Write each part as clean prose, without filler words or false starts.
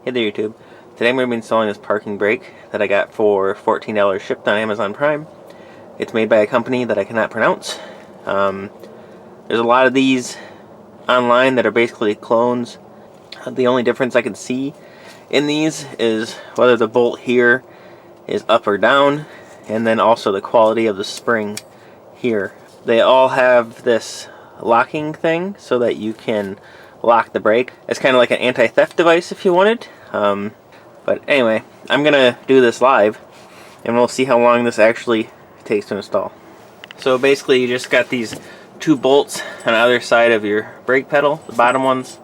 Hey there YouTube. Today I'm going to be installing this parking brake that I got for $14 shipped on Amazon Prime. It's made by a company that I cannot pronounce. There's a lot of these online that are basically clones. The only difference I can see in these is whether the bolt here is up or down, and then also the quality of the spring here. They all have this locking thing so that you can lock the brake. It's kind of like an anti-theft device if you wanted. But anyway, I'm gonna do this live and we'll see how long this actually takes to install. So basically you just got these two bolts on either side of your brake pedal, the bottom ones.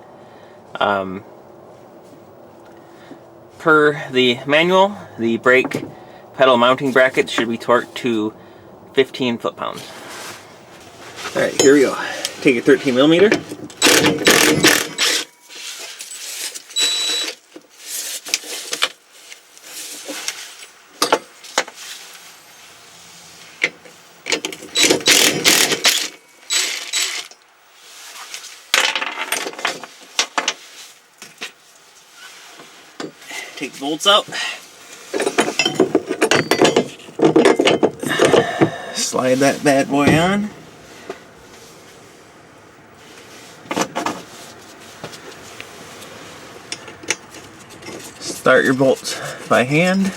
Per the manual, the brake pedal mounting bracket should be torqued to 15 foot-pounds. Alright, here we go. Take your 13 millimeter. Take the bolts out. Slide that bad boy on. Start your bolts by hand.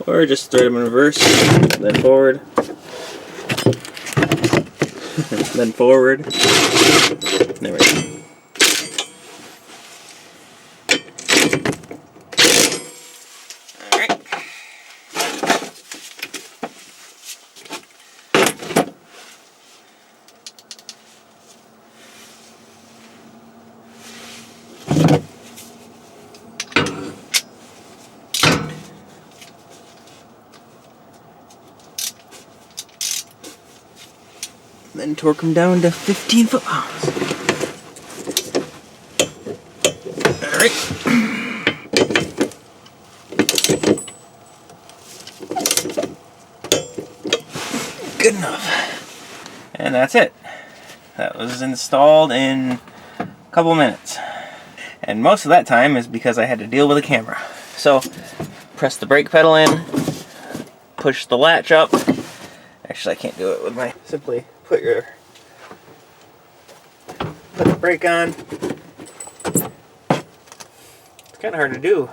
Or just thread them in reverse, then forward, then forward. There we go. Alright. Then torque them down to 15 foot-pounds. Alright. Good enough. And that's it. That was installed in a couple minutes. And most of that time is because I had to deal with a camera. So, press the brake pedal in, push the latch up. Actually, I can't do it with my... Simply put the brake on. It's kind of hard to do.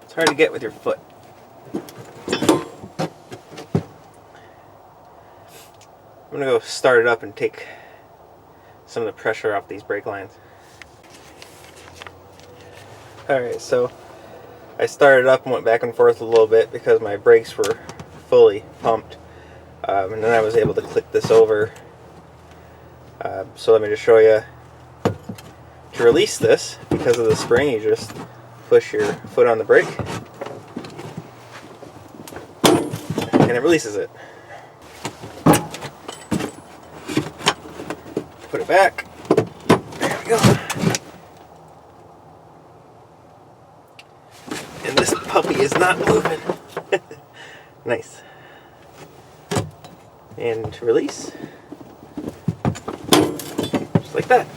It's hard to get with your foot. I'm gonna go start it up and take some of the pressure off these brake lines. Alright, so I started up and went back and forth a little bit because my brakes were fully pumped. And then I was able to click this over. So let me just show you. To release this, because of the spring, you just push your foot on the brake. And it releases it. Put it back. There we go. And this puppy is not moving. Nice. And to release. Just like that.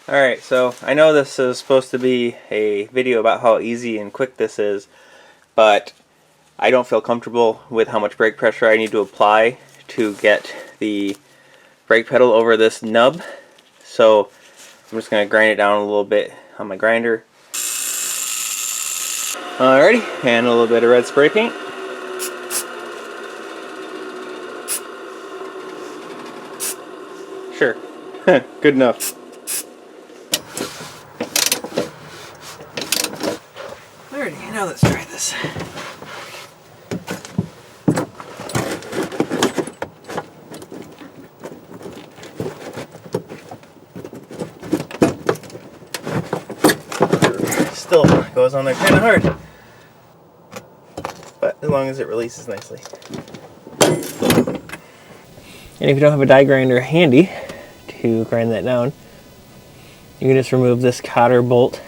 Alright, so I know this is supposed to be a video about how easy and quick this is, but I don't feel comfortable with how much brake pressure I need to apply to get the brake pedal over this nub. So I'm just going to grind it down a little bit on my grinder. Alrighty, and a little bit of red spray paint. Sure, good enough. Alrighty, now let's try this. Still goes on there kind of hard. But as long as it releases nicely. And if you don't have a die grinder handy to grind that down, you can just remove this cotter bolt,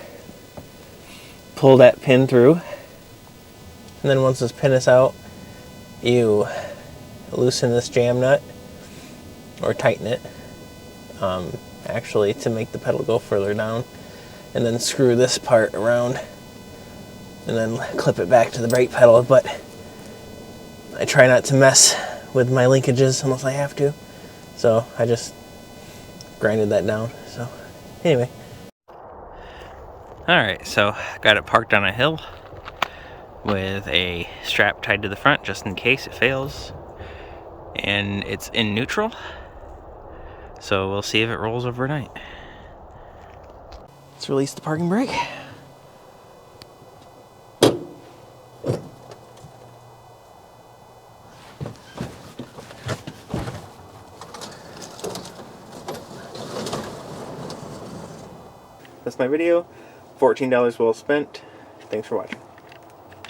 pull that pin through, and then once this pin is out, you loosen this jam nut or tighten it, actually to make the pedal go further down, and then screw this part around and then clip it back to the brake pedal. But I try not to mess with my linkages unless I have to, so I just grinded that down. So anyway, alright, so got it parked on a hill with a strap tied to the front just in case it fails, and it's in neutral, so we'll see if it rolls overnight. Let's release the parking brake. That's my video. $14 well spent. Thanks for watching.